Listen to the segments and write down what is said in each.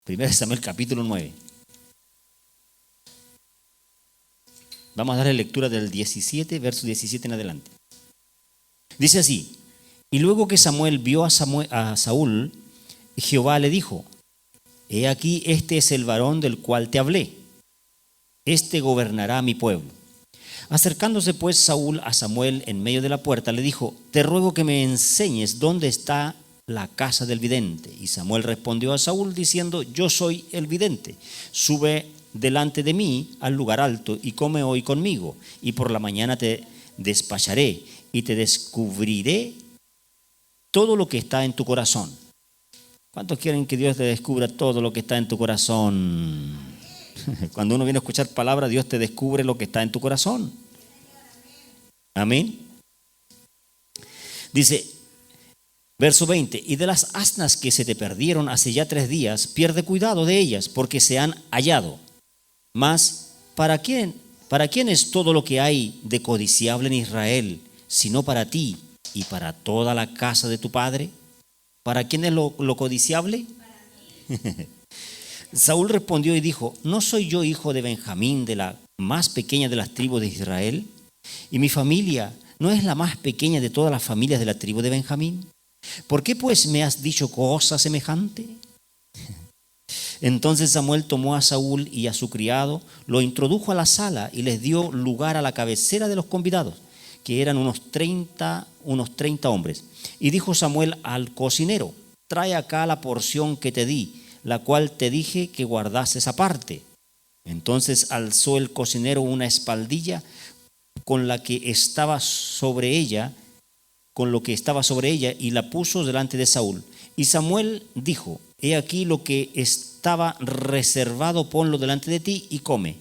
1 Samuel capítulo 9. Vamos a darle lectura del 17, verso 17 en adelante. Dice así: y luego que Samuel vio a Saúl, Jehová le dijo: he aquí, este es el varón del cual te hablé, este gobernará mi pueblo. Acercándose pues Saúl a Samuel en medio de la puerta, le dijo: te ruego que me enseñes dónde está la casa del vidente. Y Samuel respondió a Saúl diciendo: yo soy el vidente, sube delante de mí al lugar alto y come hoy conmigo, y por la mañana te despacharé y te descubriré todo lo que está en tu corazón. ¿Cuántos quieren que Dios te descubra todo lo que está en tu corazón? Cuando uno viene a escuchar palabra, Dios te descubre lo que está en tu corazón. Amén. Dice, verso 20: y de las asnas que se te perdieron hace ya 3 días, pierde cuidado de ellas, porque se han hallado. Mas, ¿para quién es todo lo que hay de codiciable en Israel, sino para ti y para toda la casa de tu padre? ¿Para quién es lo codiciable? Saúl respondió y dijo: ¿no soy yo hijo de Benjamín, de la más pequeña de las tribus de Israel? ¿Y mi familia no es la más pequeña de todas las familias de la tribu de Benjamín? ¿Por qué pues me has dicho cosa semejante? Entonces Samuel tomó a Saúl y a su criado, lo introdujo a la sala y les dio lugar a la cabecera de los convidados, que eran unos 30 hombres. Y dijo Samuel al cocinero: trae acá la porción que te di, la cual te dije que guardases aparte. Entonces alzó el cocinero una espaldilla con lo que estaba sobre ella, y la puso delante de Saúl. Y Samuel dijo: he aquí lo que estaba reservado, ponlo delante de ti y come,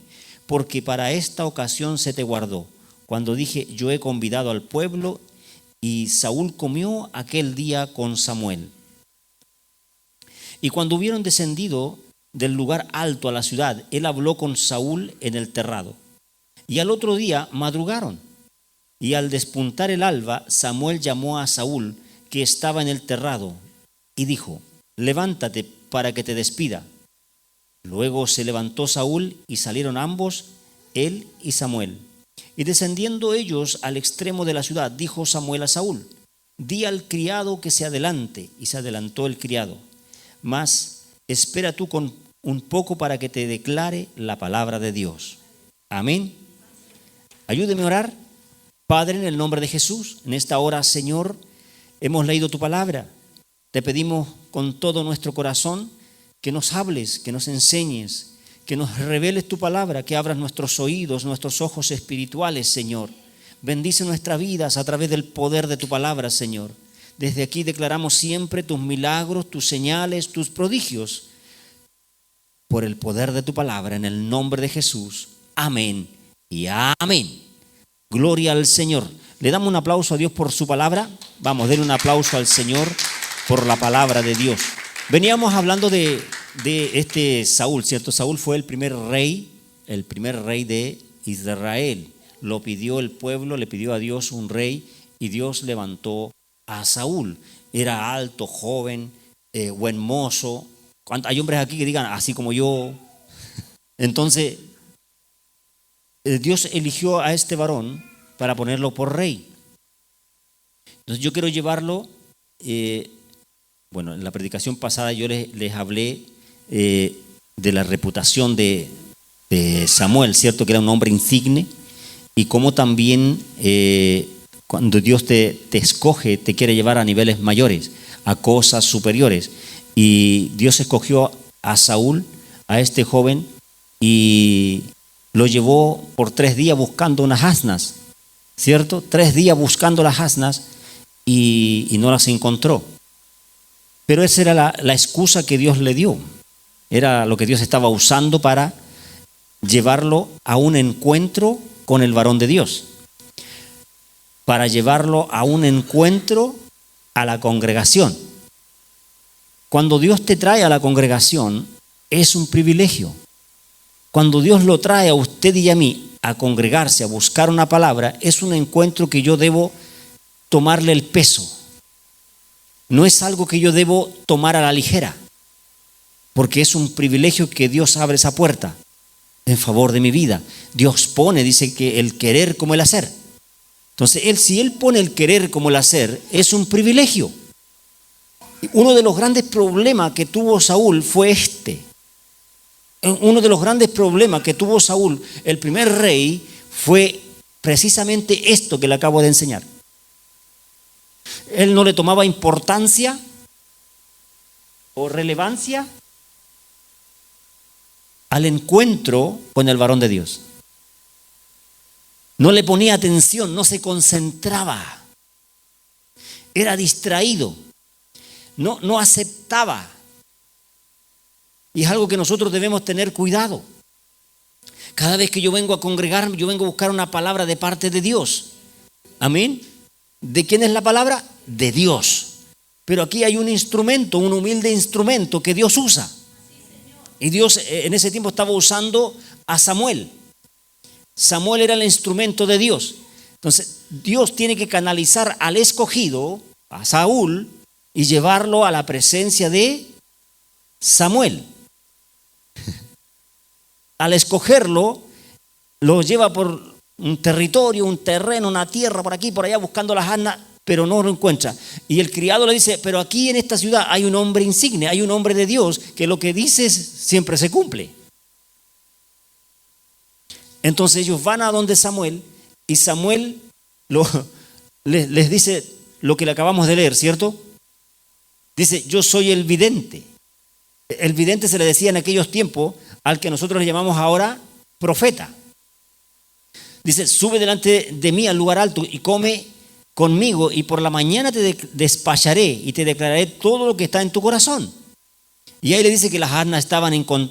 porque para esta ocasión se te guardó, cuando dije: yo he convidado al pueblo. Y Saúl comió aquel día con Samuel. Y cuando hubieron descendido del lugar alto a la ciudad, él habló con Saúl en el terrado. Y al otro día madrugaron. Y al despuntar el alba, Samuel llamó a Saúl, que estaba en el terrado, y dijo: levántate para que te despida. Luego se levantó Saúl y salieron ambos, él y Samuel. Y descendiendo ellos al extremo de la ciudad, dijo Samuel a Saúl: di al criado que se adelante. Y se adelantó el criado. Mas espera tú con un poco para que te declare la palabra de Dios. Amén. Ayúdeme a orar. Padre, en el nombre de Jesús, en esta hora, Señor, hemos leído tu palabra. Te pedimos con todo nuestro corazón que nos hables, que nos enseñes, que nos reveles tu palabra, que abras nuestros oídos, nuestros ojos espirituales, Señor. Bendice nuestras vidas a través del poder de tu palabra, Señor. Desde aquí declaramos siempre tus milagros, tus señales, tus prodigios, por el poder de tu palabra, en el nombre de Jesús. Amén y amén. Gloria al Señor. Le damos un aplauso a Dios por su palabra. Vamos, denle un aplauso al Señor por la palabra de Dios. Veníamos hablando de este Saúl, ¿cierto? Saúl fue el primer rey de Israel. Lo pidió el pueblo, le pidió a Dios un rey y Dios levantó a Saúl. Era alto, joven, buen mozo. Hay hombres aquí que digan así como yo. Entonces, Dios eligió a este varón para ponerlo por rey. Entonces yo quiero llevarlo, en la predicación pasada yo les hablé de la reputación de Samuel, ¿cierto? Que era un hombre insigne, y cómo también cuando Dios te escoge, te quiere llevar a niveles mayores, a cosas superiores. Y Dios escogió a Saúl, a este joven, y lo llevó por 3 días buscando unas asnas, ¿cierto? 3 días buscando las asnas y no las encontró. Pero esa era la excusa que Dios le dio. Era lo que Dios estaba usando para llevarlo a un encuentro con el varón de Dios. Para llevarlo a un encuentro a la congregación. Cuando Dios te trae a la congregación, es un privilegio. Cuando Dios lo trae a usted y a mí a congregarse, a buscar una palabra, es un encuentro que yo debo tomarle el peso. No es algo que yo debo tomar a la ligera. porque es un privilegio que Dios abre esa puerta en favor de mi vida. Dios pone, dice que el querer como el hacer. Entonces, si Él pone el querer como el hacer, es un privilegio. Uno de los grandes problemas que tuvo Saúl fue este. Uno de los grandes problemas que tuvo Saúl, el primer rey, fue precisamente esto que le acabo de enseñar. Él no le tomaba importancia o relevancia al encuentro con el varón de Dios. No le ponía atención, no se concentraba. Era distraído. No aceptaba. Y es algo que nosotros debemos tener cuidado. Cada vez que yo vengo a congregarme, yo vengo a buscar una palabra de parte de Dios. Amén. ¿De quién es la palabra? De Dios. Pero aquí hay un instrumento, un humilde instrumento que Dios usa. Y Dios en ese tiempo estaba usando a Samuel. Samuel era el instrumento de Dios. Entonces, Dios tiene que canalizar al escogido, a Saúl, y llevarlo a la presencia de Samuel. Al escogerlo, lo lleva por un territorio, un terreno, una tierra, por aquí, por allá, buscando las asnas, pero no lo encuentra. Y el criado le dice, pero aquí en esta ciudad hay un hombre insigne, hay un hombre de Dios, que lo que dice siempre se cumple. Entonces ellos van a donde Samuel, y Samuel les dice lo que le acabamos de leer, ¿cierto? Dice, yo soy el vidente. El vidente se le decía en aquellos tiempos al que nosotros le llamamos ahora profeta. Dice, sube delante de mí al lugar alto y come conmigo, y por la mañana te despacharé y te declararé todo lo que está en tu corazón. Y ahí le dice que las asnas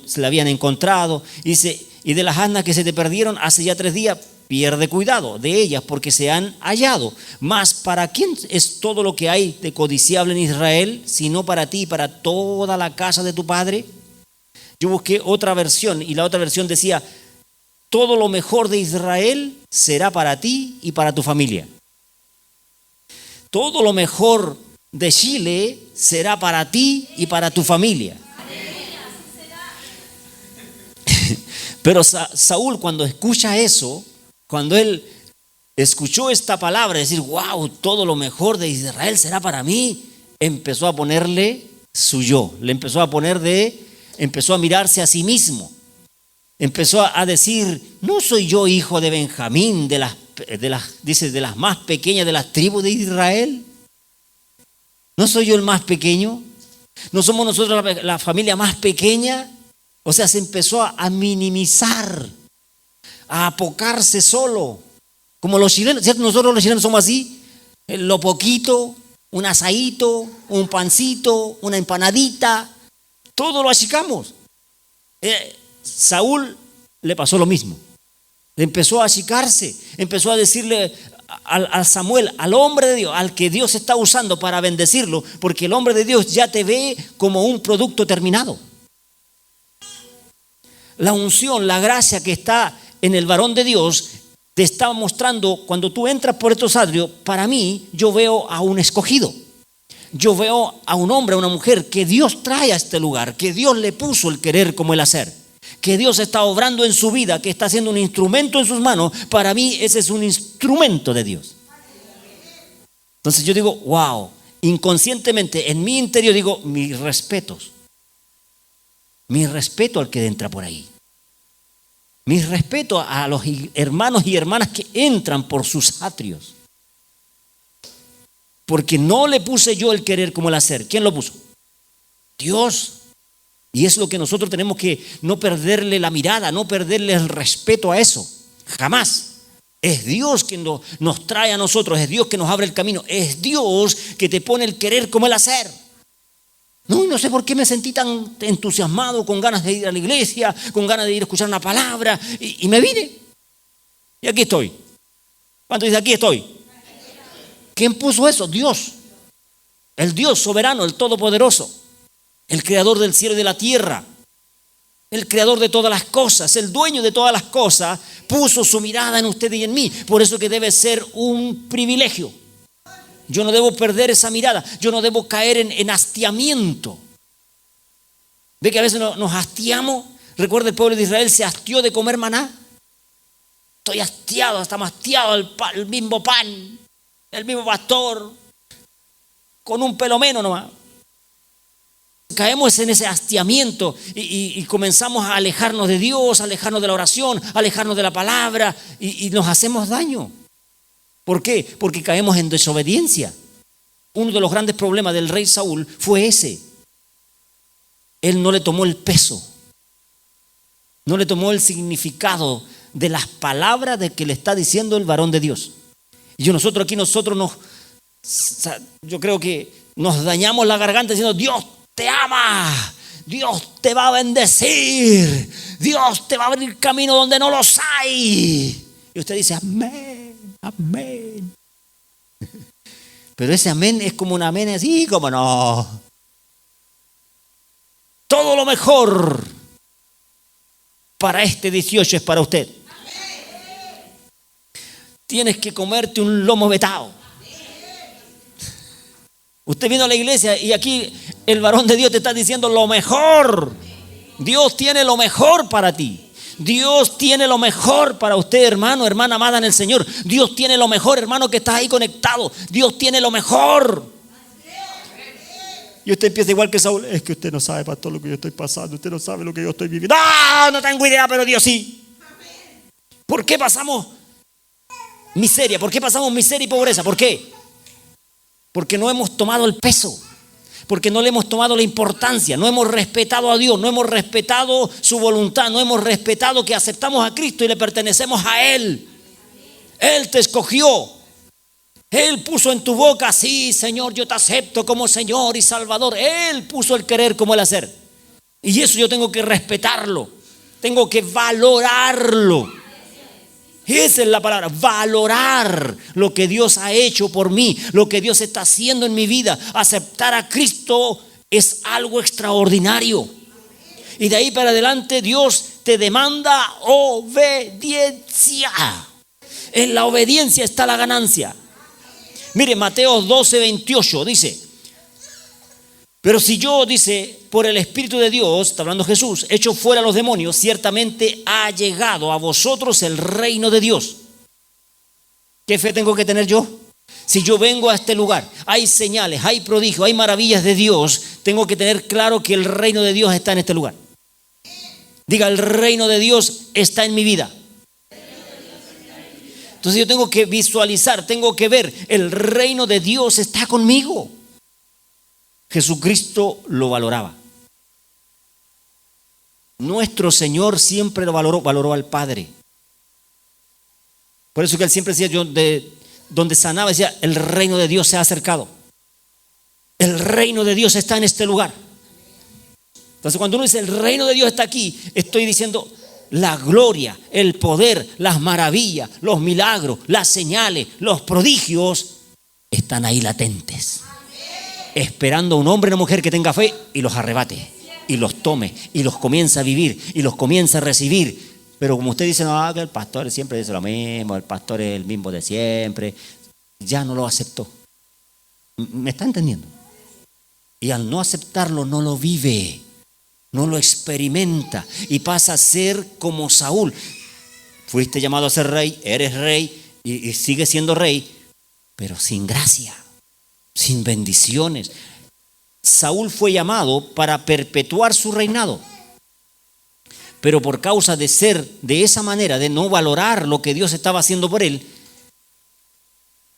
se la habían encontrado. Y dice, y de las asnas que se te perdieron hace ya 3 días, pierde cuidado de ellas porque se han hallado. Mas ¿para quién es todo lo que hay de codiciable en Israel, sino para ti y para toda la casa de tu padre? Yo busqué otra versión y la otra versión decía, todo lo mejor de Israel será para ti y para tu familia. Todo lo mejor de Chile será para ti y para tu familia. Pero Saúl, cuando escucha eso, cuando él escuchó esta palabra, decir, wow, todo lo mejor de Israel será para mí, empezó a ponerle su yo, empezó a mirarse a sí mismo. Empezó a decir, no soy yo hijo de Benjamín, de las más pequeñas de las tribus de Israel. ¿No soy yo el más pequeño? ¿No somos nosotros la familia más pequeña? O sea, se empezó a minimizar, a apocarse solo. Como los chilenos, ¿cierto? Nosotros los chilenos somos así. Lo poquito, un asadito, un pancito, una empanadita, todo lo achicamos. Saúl le pasó lo mismo. Empezó a achicarse, empezó a decirle a Samuel, al hombre de Dios, al que Dios está usando para bendecirlo, porque el hombre de Dios ya te ve como un producto terminado. La unción, la gracia que está en el varón de Dios te está mostrando, cuando tú entras por estos atrios, para mí, yo veo a un escogido. Yo veo a un hombre, a una mujer que Dios trae a este lugar, que Dios le puso el querer como el hacer, que Dios está obrando en su vida, que está haciendo un instrumento en sus manos. Para mí ese es un instrumento de Dios. Entonces yo digo, wow, inconscientemente en mi interior digo, mi respeto al que entra por ahí. Mi respeto a los hermanos y hermanas que entran por sus atrios. Porque no le puse yo el querer como el hacer. ¿Quién lo puso? Dios. Y es lo que nosotros tenemos que no perderle la mirada, no perderle el respeto a eso. Jamás. Es Dios quien nos trae a nosotros, es Dios que nos abre el camino, es Dios que te pone el querer como el hacer. No sé por qué me sentí tan entusiasmado, con ganas de ir a la iglesia, con ganas de ir a escuchar una palabra, y me vine. Y aquí estoy. ¿Cuánto dice aquí estoy? ¿Quién puso eso? Dios. El Dios soberano, el todopoderoso, el creador del cielo y de la tierra, el creador de todas las cosas, el dueño de todas las cosas, puso su mirada en usted y en mí. Por eso que debe ser un privilegio. Yo no debo perder esa mirada, yo no debo caer en hastiamiento. ¿Ve que a veces nos hastiamos? Recuerda, el pueblo de Israel se hastió de comer maná. Estoy hastiado, está hastiado el mismo pan, el mismo pastor, con un pelo menos nomás. Caemos en ese hastiamiento y comenzamos a alejarnos de Dios, a alejarnos de la oración, a alejarnos de la palabra y nos hacemos daño. ¿Por qué? Porque caemos en desobediencia. Uno de los grandes problemas del rey Saúl fue ese. Él no le tomó el peso, no le tomó el significado de las palabras de que le está diciendo el varón de Dios. Y yo creo que nos dañamos la garganta diciendo: Dios te ama, Dios te va a bendecir, Dios te va a abrir camino donde no los hay. Y usted dice: amén, amén. Pero ese amén es como un amén así, como no. Todo lo mejor para este 18 es para usted. Tienes que comerte un lomo vetado. Usted vino a la iglesia y aquí el varón de Dios te está diciendo lo mejor. Dios tiene lo mejor para ti. Dios tiene lo mejor para usted, hermano, hermana amada en el Señor. Dios tiene lo mejor, hermano, que estás ahí conectado. Dios tiene lo mejor. Y usted empieza igual que Saúl: es que usted no sabe, pastor, lo que yo estoy pasando. Usted no sabe lo que yo estoy viviendo. ¡Ah! No tengo idea, pero Dios sí. ¿Por qué pasamos miseria? ¿Por qué pasamos miseria y pobreza? ¿Por qué? Porque no hemos tomado el peso, porque no le hemos tomado la importancia, no hemos respetado a Dios, no hemos respetado su voluntad, no hemos respetado que aceptamos a Cristo y le pertenecemos a Él. Él te escogió, Él puso en tu boca: sí, Señor, yo te acepto como Señor y Salvador. Él puso el querer como el hacer, y eso yo tengo que respetarlo, tengo que valorarlo. Esa es la palabra: valorar lo que Dios ha hecho por mí, lo que Dios está haciendo en mi vida. Aceptar a Cristo es algo extraordinario. Y de ahí para adelante Dios te demanda obediencia. En la obediencia está la ganancia. Mire, Mateo 12:28 dice: pero si yo, dice, por el Espíritu de Dios, está hablando Jesús, echo fuera a los demonios, ciertamente ha llegado a vosotros el reino de Dios. ¿Qué fe tengo que tener yo? Si yo vengo a este lugar, hay señales, hay prodigios, hay maravillas de Dios, tengo que tener claro que el reino de Dios está en este lugar. Diga: el reino de Dios está en mi vida. Entonces yo tengo que visualizar, tengo que ver: el reino de Dios está conmigo. Jesucristo lo valoraba. Nuestro Señor siempre lo valoró al Padre. Por eso que Él siempre decía: yo donde sanaba decía: el reino de Dios se ha acercado. El reino de Dios está en este lugar. Entonces cuando uno dice el reino de Dios está aquí, estoy diciendo la gloria, el poder, las maravillas, los milagros, las señales, los prodigios están ahí latentes, esperando a un hombre y una mujer que tenga fe y los arrebate y los tome y los comienza a vivir y los comienza a recibir. Pero como usted dice: no, que el pastor siempre dice lo mismo, el pastor es el mismo de siempre, ya no lo aceptó. ¿Me está entendiendo? Y al no aceptarlo no lo vive, no lo experimenta y pasa a ser como Saúl. Fuiste llamado a ser rey, eres rey y sigues siendo rey, pero sin gracia, sin bendiciones. Saúl fue llamado para perpetuar su reinado, pero por causa de ser de esa manera, de no valorar lo que Dios estaba haciendo por él,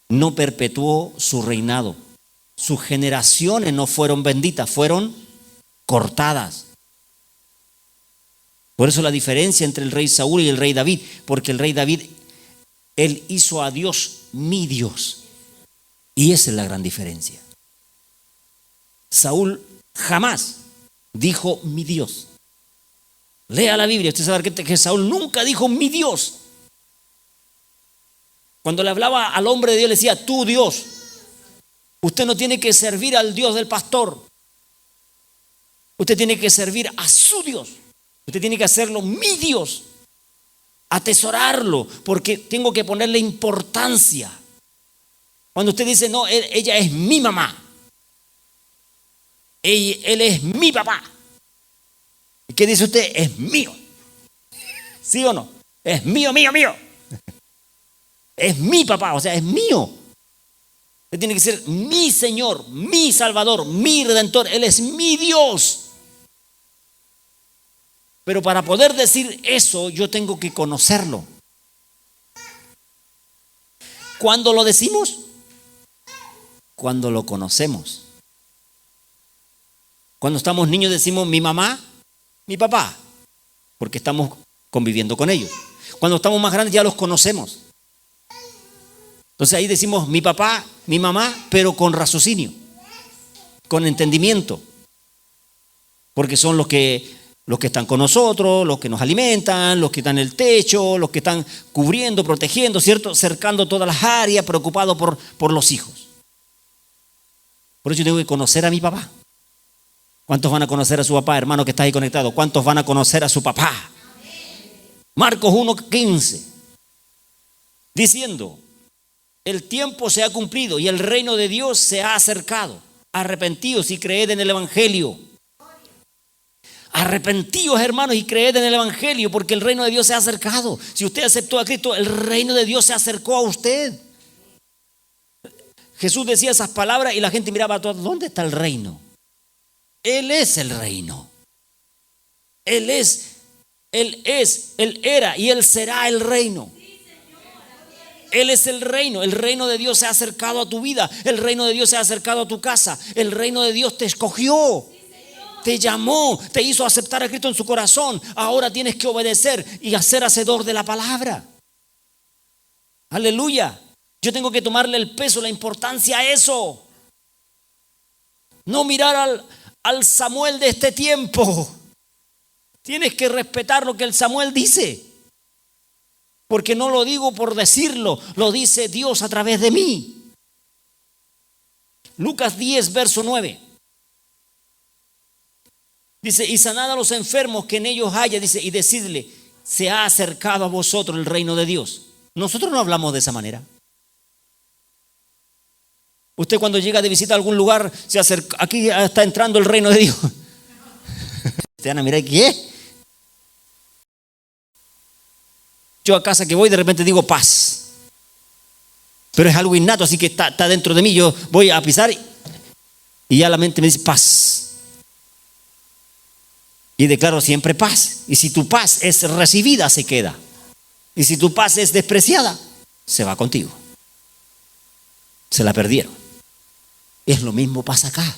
no perpetuó su reinado. Sus generaciones no fueron benditas, fueron cortadas. Por eso la diferencia entre el rey Saúl y el rey David, porque el rey David, él hizo a Dios mi Dios. Y esa es la gran diferencia. Saúl jamás dijo mi Dios. Lea la Biblia, usted sabe que Saúl nunca dijo mi Dios. Cuando le hablaba al hombre de Dios le decía: tu Dios. Usted no tiene que servir al Dios del pastor. Usted tiene que servir a su Dios. Usted tiene que hacerlo mi Dios. Atesorarlo, porque tengo que ponerle importancia. Cuando usted dice: no, ella es mi mamá, él es mi papá, ¿Qué dice usted? Es mío. ¿Sí o no? Es mío, mío, mío. Es mi papá, o sea, es mío. Él tiene que ser mi Señor, mi Salvador, mi Redentor. Él es mi Dios. Pero para poder decir eso, yo tengo que conocerlo. ¿Cuándo lo decimos? Cuando lo conocemos. Cuando estamos niños decimos mi mamá, mi papá, porque estamos conviviendo con ellos. Cuando estamos más grandes ya los conocemos. Entonces ahí decimos mi papá, mi mamá, pero con raciocinio, con entendimiento. Porque son los que están con nosotros, los que nos alimentan, los que están en el techo, los que están cubriendo, protegiendo, ¿cierto? Cercando todas las áreas, preocupados por los hijos. Por eso yo tengo que conocer a mi papá. ¿Cuántos van a conocer a su papá, hermano que está ahí conectado? ¿Cuántos van a conocer a su papá? Marcos 1:15, diciendo: el tiempo se ha cumplido y el reino de Dios se ha acercado. Arrepentíos y creed en el Evangelio. Arrepentíos, hermanos, y creed en el Evangelio, porque el reino de Dios se ha acercado. Si usted aceptó a Cristo, el reino de Dios se acercó a usted. Jesús decía esas palabras y la gente miraba a todos: ¿dónde está el reino? Él es el reino. Él era y Él será el reino. Él es el reino de Dios se ha acercado a tu vida, el reino de Dios se ha acercado a tu casa, el reino de Dios te escogió, te llamó, te hizo aceptar a Cristo en su corazón. Ahora tienes que obedecer y ser hacedor de la palabra. Aleluya. Yo tengo que tomarle el peso, la importancia a eso. No mirar al Samuel de este tiempo. Tienes que respetar lo que el Samuel dice. Porque no lo digo por decirlo, lo dice Dios a través de mí. Lucas 10, verso 9. Dice: y sanad a los enfermos que en ellos haya, dice, y decidle: se ha acercado a vosotros el reino de Dios. Nosotros no hablamos de esa manera. Usted cuando llega de visita a algún lugar, se acerca: aquí está entrando el reino de Dios. Te van a mirar, ¿qué? Yo a casa que voy de repente digo paz, pero es algo innato, así que está dentro de mí. Yo voy a pisar y ya la mente me dice paz, y declaro siempre paz. Y si tu paz es recibida, se queda, y si tu paz es despreciada, se va contigo. Se la perdieron. Es lo mismo pasa acá.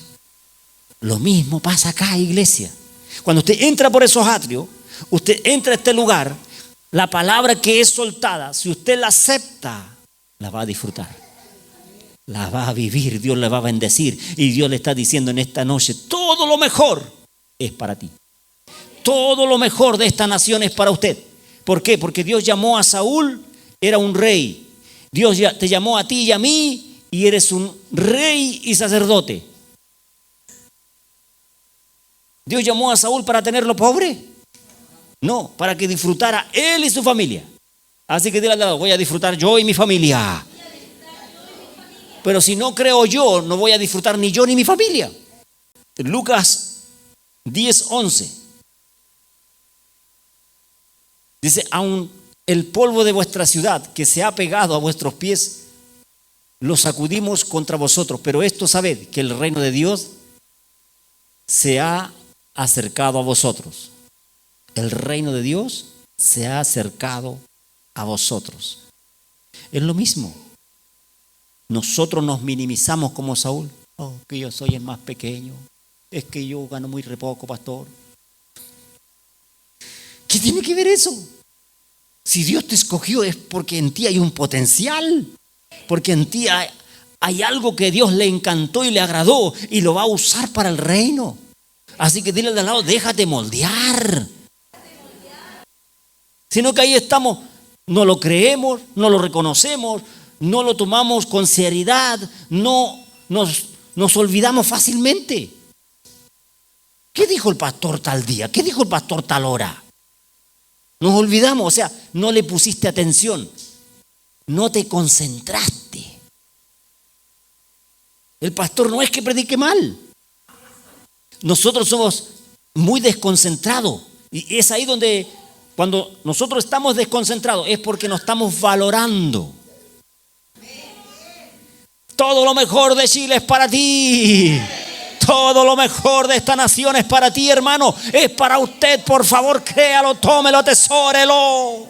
Lo mismo pasa acá, iglesia. Cuando usted entra por esos atrios, usted entra a este lugar, la palabra que es soltada, si usted la acepta, la va a disfrutar, la va a vivir, Dios la va a bendecir. Y Dios le está diciendo en esta noche: todo lo mejor es para ti. Todo lo mejor de esta nación es para usted. ¿Por qué? Porque Dios llamó a Saúl, era un rey. Dios ya te llamó a ti y a mí, y eres un rey y sacerdote. ¿Dios llamó a Saúl para tenerlo pobre? No, para que disfrutara él y su familia. Así que dile al lado: voy a disfrutar yo y mi familia. Pero si no creo yo, no voy a disfrutar ni yo ni mi familia. Lucas 10:11 dice: aun el polvo de vuestra ciudad que se ha pegado a vuestros pies, lo sacudimos contra vosotros. Pero esto sabed, que el reino de Dios se ha acercado a vosotros. El reino de Dios se ha acercado a vosotros. Es lo mismo. Nosotros nos minimizamos como Saúl. Oh, que yo soy el más pequeño. Es que yo gano muy re poco, pastor. ¿Qué tiene que ver eso? Si Dios te escogió es porque en ti hay un potencial. Porque en ti hay algo que Dios le encantó y le agradó y lo va a usar para el reino. Así que dile al de al lado: déjate moldear. Sino que ahí estamos, no lo creemos, no lo reconocemos, no lo tomamos con seriedad, no nos olvidamos fácilmente. ¿Qué dijo el pastor tal día? ¿Qué dijo el pastor tal hora? Nos olvidamos, o sea, no le pusiste atención, no te concentraste. El pastor no es que predique mal. Nosotros somos muy desconcentrados Y es ahí donde, cuando nosotros estamos desconcentrados, es porque no estamos valorando. Todo lo mejor de Chile es para ti. Todo lo mejor de esta nación es para ti, hermano. Es para usted, por favor, créalo, tómelo, atesórelo.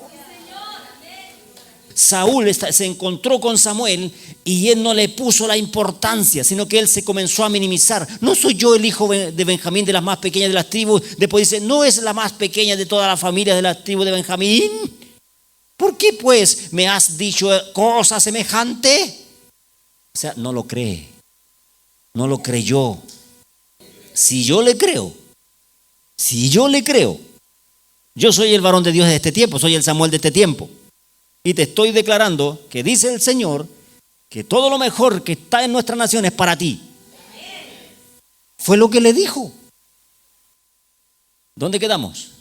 Saúl se encontró con Samuel y él no le puso la importancia, sino que él se comenzó a minimizar. No soy yo el hijo de Benjamín, de las más pequeñas de las tribus. Después dice, no es la más pequeña de toda la familia de la tribu de Benjamín. ¿Por qué pues me has dicho cosa semejante? O sea, no lo cree, no lo creyó. Si yo le creo, yo soy el varón de Dios de este tiempo, soy el Samuel de este tiempo. Y te estoy declarando que dice el Señor que todo lo mejor que está en nuestra nación es para ti. Fue lo que le dijo. ¿Dónde quedamos?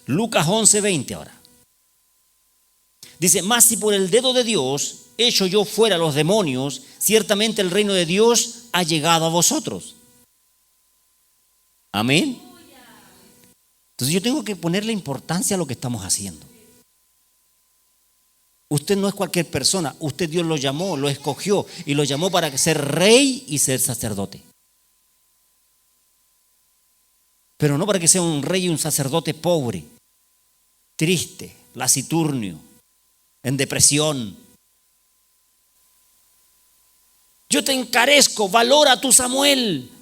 Lucas 11:20 ahora. Dice, mas si por el dedo de Dios echo yo fuera los demonios, ciertamente el reino de Dios ha llegado a vosotros. Amén. Entonces yo tengo que ponerle importancia a lo que estamos haciendo. Usted no es cualquier persona, usted Dios lo llamó, lo escogió y lo llamó para ser rey y ser sacerdote. Pero no para que sea un rey y un sacerdote pobre, triste, taciturnio, en depresión. Yo te encarezco, valora a tu Samuel.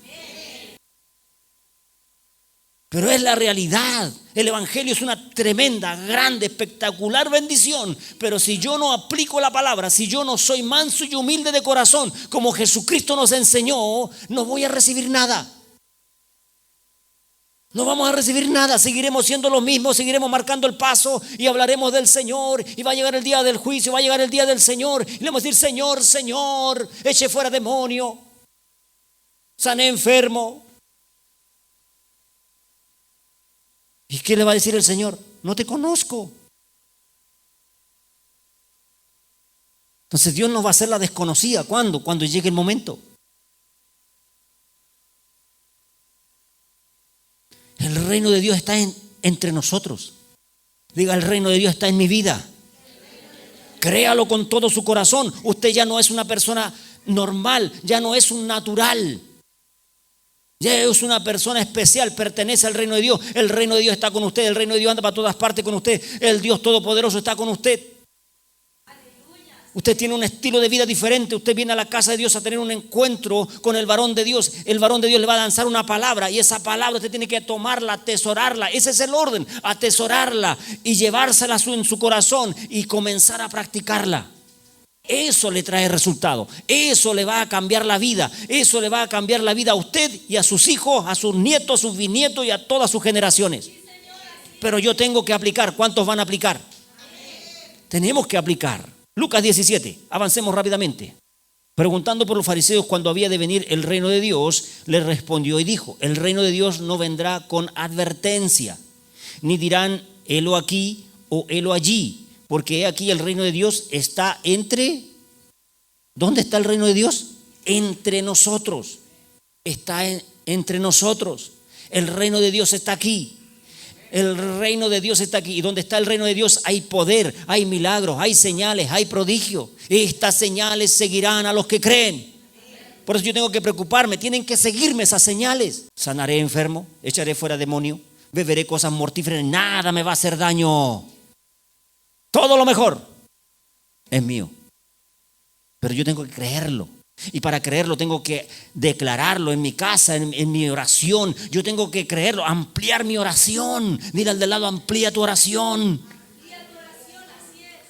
Pero es la realidad. El evangelio es una tremenda, grande, espectacular bendición. Pero si yo no aplico la palabra, si yo no soy manso y humilde de corazón, como Jesucristo nos enseñó, no voy a recibir nada. No vamos a recibir nada, seguiremos siendo los mismos, seguiremos marcando el paso y hablaremos del Señor y va a llegar el día del juicio, va a llegar el día del Señor y le vamos a decir, Señor, Señor, eche fuera demonio, sané enfermo. ¿Y qué le va a decir el Señor? No te conozco. Entonces Dios nos va a hacer la desconocida. ¿Cuándo? Cuando llegue el momento. El reino de Dios está entre nosotros. Diga, el reino de Dios está en mi vida. Créalo con todo su corazón. Usted ya no es una persona normal, ya no es un natural. Ya es una persona especial, pertenece al reino de Dios. El reino de Dios está con usted, el reino de Dios anda para todas partes con usted. El Dios Todopoderoso está con usted. Usted tiene un estilo de vida diferente. Usted viene a la casa de Dios a tener un encuentro con el varón de Dios. El varón de Dios le va a lanzar una palabra y esa palabra usted tiene que tomarla, atesorarla. Ese es el orden, atesorarla y llevársela en su corazón y comenzar a practicarla. Eso le trae resultado. Eso le va a cambiar la vida. Eso le va a cambiar la vida a usted y a sus hijos, a sus nietos, a sus bisnietos y a todas sus generaciones. Pero yo tengo que aplicar. ¿Cuántos van a aplicar? Tenemos que aplicar. Lucas 17, avancemos rápidamente. Preguntando por los fariseos cuándo había de venir el reino de Dios, les respondió y dijo, el reino de Dios no vendrá con advertencia, ni dirán, helo aquí o helo allí, porque he aquí el reino de Dios está entre... ¿Dónde está el reino de Dios? Entre nosotros. Está entre nosotros. El reino de Dios está aquí. El reino de Dios está aquí. Y donde está el reino de Dios hay poder, hay milagros, hay señales, hay prodigios. Estas señales seguirán a los que creen. Por eso yo tengo que preocuparme. Tienen que seguirme esas señales. Sanaré enfermo, echaré fuera demonio, beberé cosas mortíferas, nada me va a hacer daño. Todo lo mejor es mío. Pero yo tengo que creerlo. Y para creerlo tengo que declararlo en mi casa, en mi oración. Yo tengo que creerlo, ampliar mi oración. Dile al de lado, amplía tu oración.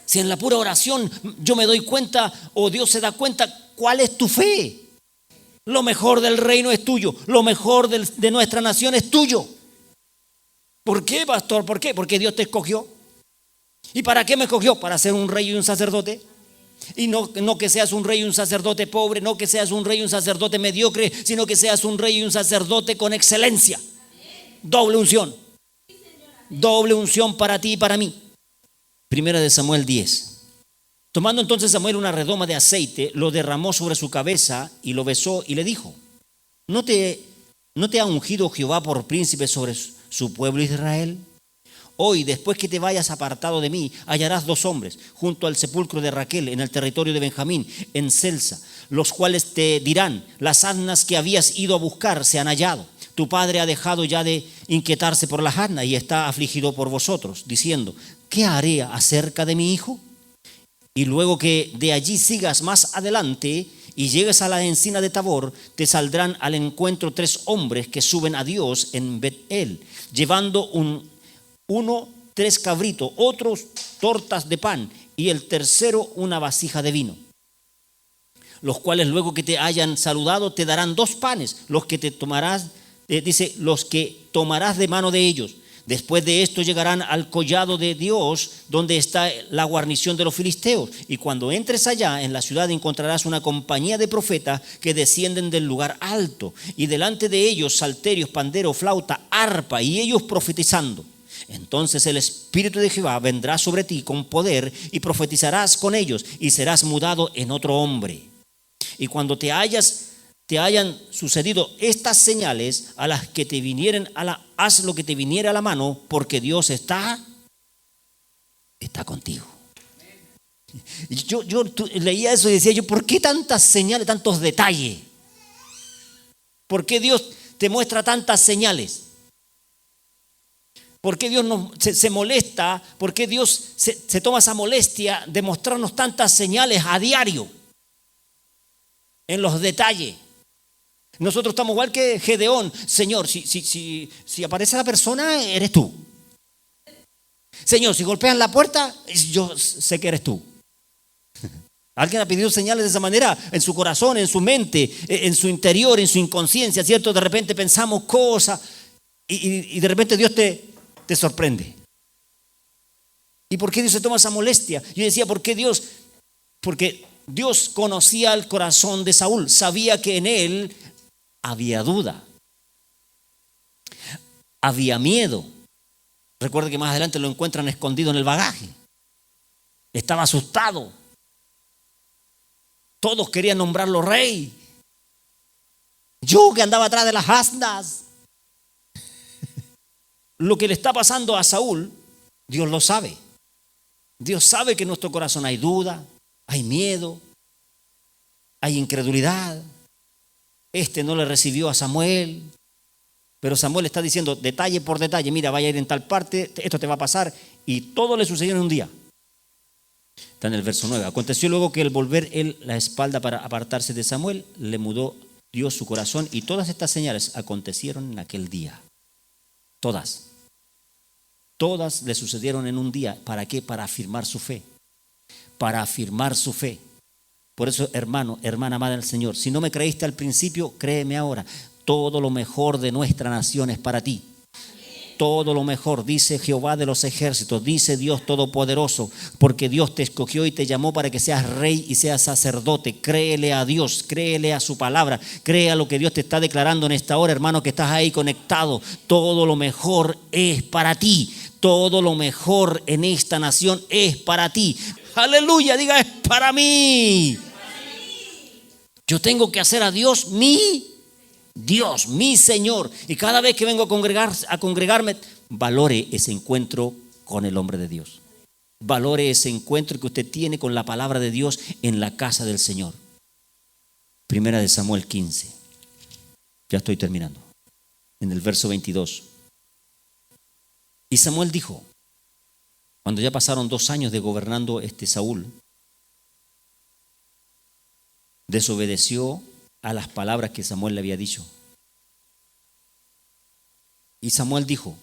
Si en la pura oración yo me doy cuenta o Dios se da cuenta cuál es tu fe. Lo mejor del reino es tuyo. Lo mejor de nuestra nación es tuyo. ¿Por qué, pastor? ¿Por qué? Porque Dios te escogió. ¿Y para qué me escogió? Para ser un rey y un sacerdote. Y no que seas un rey y un sacerdote pobre, no que seas un rey y un sacerdote mediocre, sino que seas un rey y un sacerdote con excelencia. Doble unción. Doble unción para ti y para mí. Primera de Samuel 10. Tomando entonces Samuel una redoma de aceite, lo derramó sobre su cabeza y lo besó y le dijo, ¿no te ¿No te ha ungido Jehová por príncipe sobre su pueblo Israel? Hoy, después que te vayas apartado de mí, hallarás 2 hombres junto al sepulcro de Raquel en el territorio de Benjamín, en Celsa, los cuales te dirán: las asnas que habías ido a buscar se han hallado. Tu padre ha dejado ya de inquietarse por las asnas y está afligido por vosotros, diciendo: ¿qué haré acerca de mi hijo? Y luego que de allí sigas más adelante y llegues a la encina de Tabor, te saldrán al encuentro 3 hombres que suben a Dios en Bet-el, llevando uno 3 cabritos, otros tortas de pan, y el tercero una vasija de vino. Los cuales luego que te hayan saludado te darán 2 panes, los que te tomarás, los que tomarás de mano de ellos. Después de esto llegarán al collado de Dios, donde está la guarnición de los filisteos. Y cuando entres allá en la ciudad encontrarás una compañía de profetas que descienden del lugar alto. Y delante de ellos salterios, pandero, flauta, arpa, y ellos profetizando. Entonces el Espíritu de Jehová vendrá sobre ti con poder y profetizarás con ellos y serás mudado en otro hombre. Y cuando te hayan sucedido estas señales, a las que te vinieren haz lo que te viniera a la mano, porque Dios está contigo. Y yo leía eso y decía yo: ¿por qué tantas señales, tantos detalles? ¿Por qué Dios te muestra tantas señales? ¿Por qué Dios se molesta? ¿Por qué Dios se toma esa molestia de mostrarnos tantas señales a diario? En los detalles. Nosotros estamos igual que Gedeón. Señor, si aparece la persona, eres tú. Señor, si golpean la puerta, yo sé que eres tú. Alguien ha pedido señales de esa manera en su corazón, en su mente, en su interior, en su inconsciencia, ¿cierto? De repente pensamos cosas y de repente Dios te sorprende. ¿Y por qué Dios se toma esa molestia? Yo decía: ¿por qué Dios? Porque Dios conocía el corazón de Saúl, sabía que en él había duda, había miedo. Recuerde que más adelante lo encuentran escondido en el bagaje. Estaba asustado. Todos querían nombrarlo rey. Yo que andaba atrás de las asnas. Lo que le está pasando a Saúl, Dios lo sabe. Dios sabe que en nuestro corazón hay duda, hay miedo, hay incredulidad. No le recibió a Samuel, pero Samuel está diciendo detalle por detalle: mira, vaya a ir en tal parte, esto te va a pasar, y todo le sucedió en un día. Está en el verso 9. Aconteció luego que al volver él la espalda para apartarse de Samuel, le mudó Dios su corazón, y todas estas señales acontecieron en aquel día. Todas le sucedieron en un día. ¿Para qué? Para afirmar su fe. Para afirmar su fe. Por eso, hermano, hermana amada del Señor, si no me creíste al principio, créeme ahora. Todo lo mejor de nuestra nación es para ti. Todo lo mejor, dice Jehová de los ejércitos, dice Dios Todopoderoso, porque Dios te escogió y te llamó para que seas rey y seas sacerdote. Créele a Dios, créele a su palabra, cree a lo que Dios te está declarando en esta hora, hermano, que estás ahí conectado. Todo lo mejor es para ti. Todo lo mejor en esta nación es para ti. Aleluya, diga: es para mí. Yo tengo que hacer a Dios mi Dios, mi Señor. Y cada vez que vengo a congregarme, valore ese encuentro con el hombre de Dios. Valore ese encuentro que usted tiene con la palabra de Dios en la casa del Señor. Primera de Samuel 15. Ya estoy terminando. En el verso 22. Y Samuel dijo, cuando ya pasaron 2 años de gobernando Saúl, desobedeció a las palabras que Samuel le había dicho. Y Samuel dijo: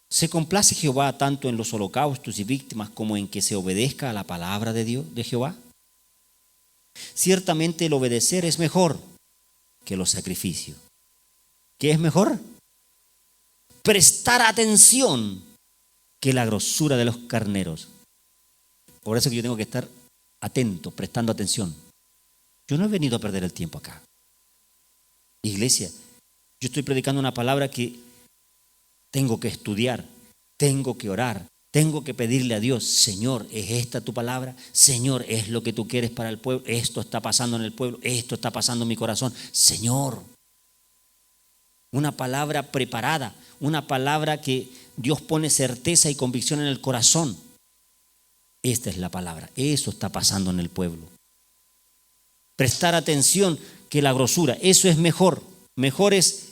¿se complace Jehová tanto en los holocaustos y víctimas como en que se obedezca a la palabra de Dios, de Jehová? Ciertamente el obedecer es mejor que los sacrificios. ¿Qué es mejor? Prestar atención que la grosura de los carneros. Por eso que yo tengo que estar atento, prestando atención. Yo no he venido a perder el tiempo acá. Iglesia, yo estoy predicando una palabra que tengo que estudiar, tengo que orar, tengo que pedirle a Dios: Señor, ¿es esta tu palabra? Señor, ¿es lo que tú quieres para el pueblo? Esto está pasando en el pueblo, esto está pasando en mi corazón. Señor, una palabra preparada, una palabra que Dios pone certeza y convicción en el corazón. Esta es la palabra. Eso está pasando en el pueblo. Prestar atención que la grosura. Eso es mejor. Mejor es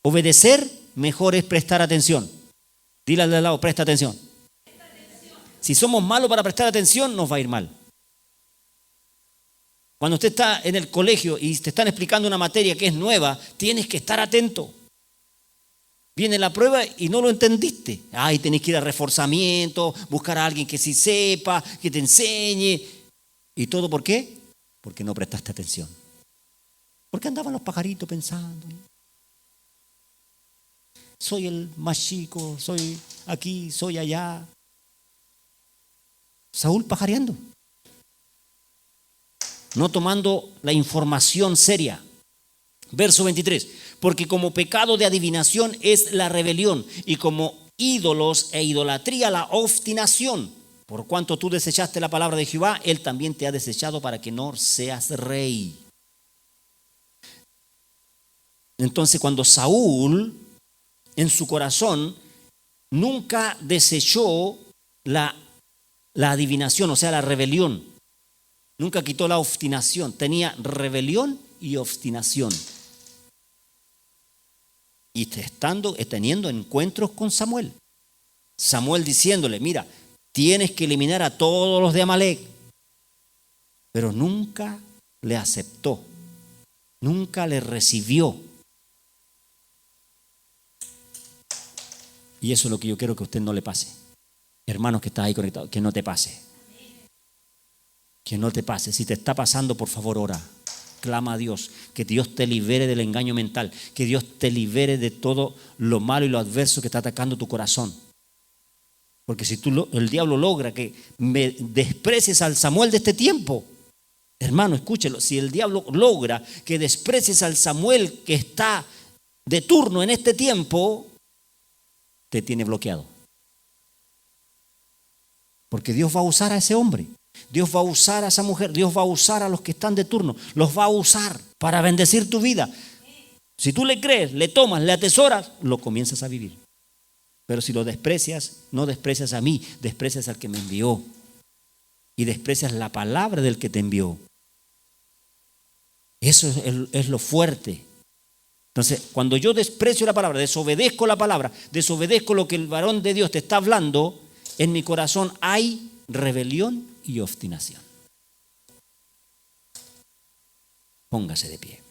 obedecer, mejor es prestar atención. Dile al de al lado, presta atención. Si somos malos para prestar atención, nos va a ir mal. Cuando usted está en el colegio y te están explicando una materia que es nueva, tienes que estar atento. Viene la prueba y no lo entendiste. Ay, tenés que ir a reforzamiento, buscar a alguien que sí sepa, que te enseñe. ¿Y todo por qué? Porque no prestaste atención. Porque andaban los pajaritos pensando. Soy el más chico, soy aquí, soy allá. Saúl pajareando. No tomando la información seria. Verso 23. Porque como pecado de adivinación es la rebelión, y como ídolos e idolatría la obstinación. Por cuanto tú desechaste la palabra de Jehová, él también te ha desechado para que no seas rey. Entonces, cuando Saúl, en su corazón, nunca desechó la adivinación, o sea, la rebelión. Nunca quitó la obstinación. Tenía rebelión y obstinación. Y teniendo encuentros con Samuel. Samuel diciéndole, mira, tienes que eliminar a todos los de Amalek. Pero nunca le aceptó. Nunca le recibió. Y eso es lo que yo quiero que a usted no le pase. Hermanos que están ahí conectados, que no te pase. Que no te pase. Si te está pasando, por favor, ora. Clama a Dios, que Dios te libere del engaño mental, que Dios te libere de todo lo malo y lo adverso que está atacando tu corazón. Porque si el diablo logra que me desprecies al Samuel de este tiempo, hermano, escúchelo, si el diablo logra que desprecies al Samuel que está de turno en este tiempo, te tiene bloqueado. Porque Dios va a usar a ese hombre. Dios va a usar a esa mujer, Dios va a usar a los que están de turno, los va a usar para bendecir tu vida. Si tú le crees, le tomas, le atesoras, lo comienzas a vivir. Pero si lo desprecias, no desprecias a mí, desprecias al que me envió y desprecias la palabra del que te envió. Eso es lo fuerte. Entonces, cuando yo desprecio la palabra, desobedezco la palabra, desobedezco lo que el varón de Dios te está hablando, en mi corazón hay rebelión y obstinación. Póngase de pie.